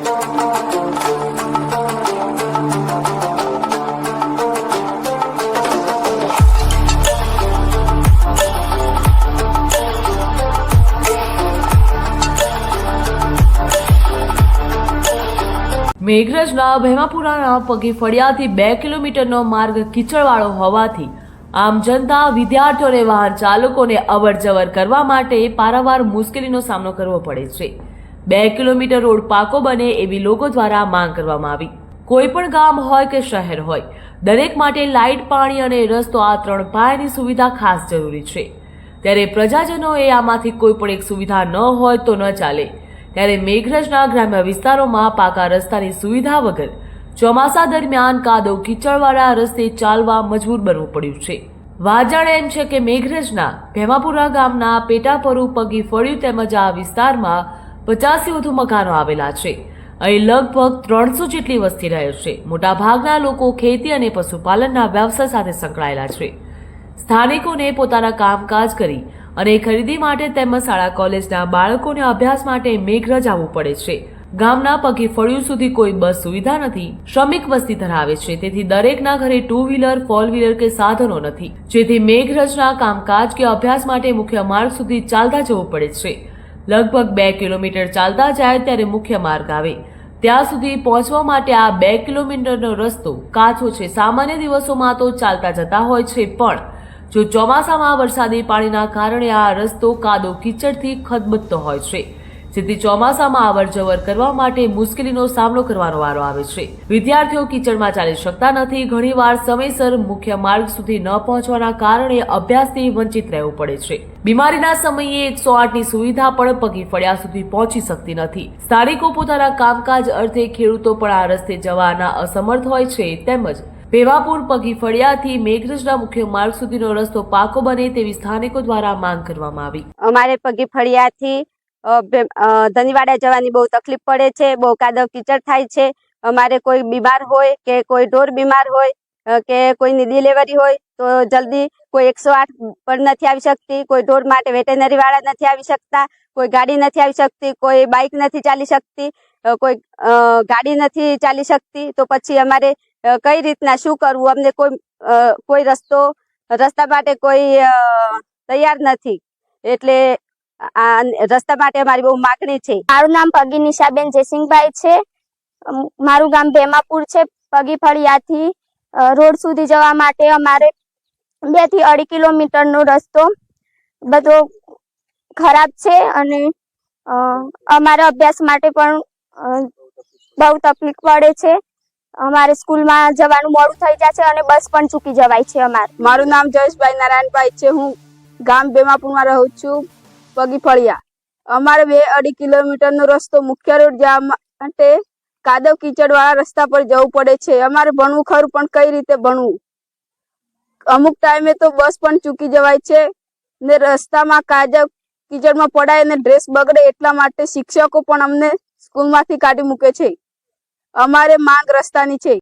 મેઘરજના ભેમાપુરાના પગે ફળિયાથી 2 કિલોમીટરનો માર્ગ કીચડવાળો હોવાથી આમ જનતા, વિદ્યાર્થીઓ અને વાહન ચાલકોને અવરજવર કરવા માટે પારાવાર મુશ્કેલીનો સામનો કરવો પડે છે। 2 કિલોમીટર રોડ પાકો બને એવી લોકો દ્વારા માંગ કરવામાં આવી। કોઈ પણ ગામ હોય કે શહેર હોય, દરેક માટે લાઇટ, પાણી અને રસ્તો આ 3 પાયાની સુવિધા ખાસ જરૂરી છે। ત્યારે પ્રજાજનોએ આમાંથી કોઈ પણ એક સુવિધા ન હોય તો ન ચાલે। ત્યારે મેઘરજના ગ્રામ્ય વિસ્તારોમાં પાકા રસ્તાની સુવિધા વગર ચોમાસા દરમિયાન કાદવ કીચડવાળા રસ્તે ચાલવા મજબૂર બનવું પડ્યું છે। વાત જાણે એમ છે કે મેઘરજના ભેમાપુરા ગામના પેટાપરુ, પગી ફળિયું તેમજ આ વિસ્તારમાં 50થી વધુ મકાનો આવેલા છે। અહીં લગભગ 300 જેટલી વસ્તી રહે છે। મોટાભાગના લોકો ખેતી અને પશુપાલનના વ્યવસાય સાથે સંકળાયેલા છે। સ્થાનિકોને પોતાના કામકાજ કરી અને ખરીદી માટે તેમજ શાળા કોલેજના બાળકોને અભ્યાસ માટે મેઘરજ આવવું પડે છે। ગામના પગી ફળિયું સુધી કોઈ બસ સુવિધા નથી। શ્રમિક વસ્તી ધરાવે છે, તેથી દરેકના ઘરે 2 વ્હીલર, 4 વ્હીલર કે સાધનો નથી, જેથી મેઘરજના કામકાજ કે અભ્યાસ માટે મુખ્ય માર્ગ સુધી ચાલતા જવું પડે છે। લગભગ 2 કિલોમીટર ચાલતા જાય ત્યારે મુખ્ય માર્ગ આવે, ત્યાં સુધી પહોંચવા માટે આ 2 કિલોમીટરનો રસ્તો કાચો છે। સામાન્ય દિવસોમાં તો ચાલતા જતા હોય છે, પણ જો ચોમાસામાં વરસાદી પાણીના કારણે આ રસ્તો કાદવ કીચડથી ખદબદતો હોય છે, જેથી ચોમાસામાં અવરજવર કરવા માટે મુશ્કેલીનો સામનો કરવાનો વારો આવે છે। વિદ્યાર્થીઓ કીચડમાં ચાલી શકતા નથી। ઘણીવાર સમયસર મુખ્ય માર્ગ સુધી ન પહોંચવાના કારણે અભ્યાસથી વંચિત રહેવું પડે છે। બીમારીના સમયે 108ની સુવિધા પણ પગી ફળિયા સુધી પહોંચી શકતી નથી। સ્થાનિકો પોતાના કામકાજ અર્થે, ખેડૂતો પણ આ રસ્તે જવાના અસમર્થ હોય છે। તેમજ ભેમાપુર પગી ફળિયાથી મેઘરજના મુખ્ય માર્ગ સુધીનો રસ્તો પાકો બને તેવી સ્થાનિકો દ્વારા માંગ કરવામાં આવી। અમારે પગી ફળિયાથી ધનીવાડા જવાની બહુ તકલીફ પડે છે। બહુ કાદવ કીચડ થાય છે। અમારે કોઈ બીમાર હોય કે કોઈ ઢોર બીમાર હોય કે કોઈની ડિલિવરી હોય તો જલ્દી કોઈ 108 પર નથી આવી શકતી। કોઈ ઢોર માટે વેટેનરી વાળા નથી આવી શકતા। કોઈ ગાડી નથી આવી શકતી। કોઈ બાઇક નથી ચાલી શકતી। કોઈ ગાડી નથી ચાલી શકતી। તો પછી અમારે કઈ રીતના શું કરવું? અમને કોઈ રસ્તા માટે કોઈ તૈયાર નથી, એટલે આ રસ્તા માટે અમારી બહુ માગણી છે। મારું નામ પગી નિશાબેન જયસિંહભાઈ છે। મારું ગામ ભેમાપુર છે। પગી ફળિયાથી રોડ સુધી જવા માટે અમારે 2 થી 2.5 કિલોમીટરનો રસ્તો બધો ખરાબ છે અને અમારા અભ્યાસ માટે પણ બહુ તકલીફ પડે છે। અમારે સ્કૂલમાં જવાનું મોડું થઈ જાય છે અને બસ પણ ચૂકી જવાય છે। મારું નામ જયેશભાઈ નારાયણભાઈ છે। હું ગામ ભેમાપુરમાં રહું છું, પગી ફળિયા। અમારે 2-2.5 કિલોમીટરનો રસ્તો મુખ્ય રોડ જવા માટે કાદવ કીચડવાળા રસ્તા પર જવું પડે છે। અમારે ભણવું ખરું, પણ કઈ રીતે ભણવું? અમુક ટાઈમે તો બસ પણ ચૂકી જવાય છે ને રસ્તામાં કાદવ કીચડમાં પડાય અને ડ્રેસ બગડે, એટલા માટે શિક્ષકો પણ અમને સ્કૂલમાંથી કાઢી મૂકે છે। અમારે માંગ રસ્તાની છે।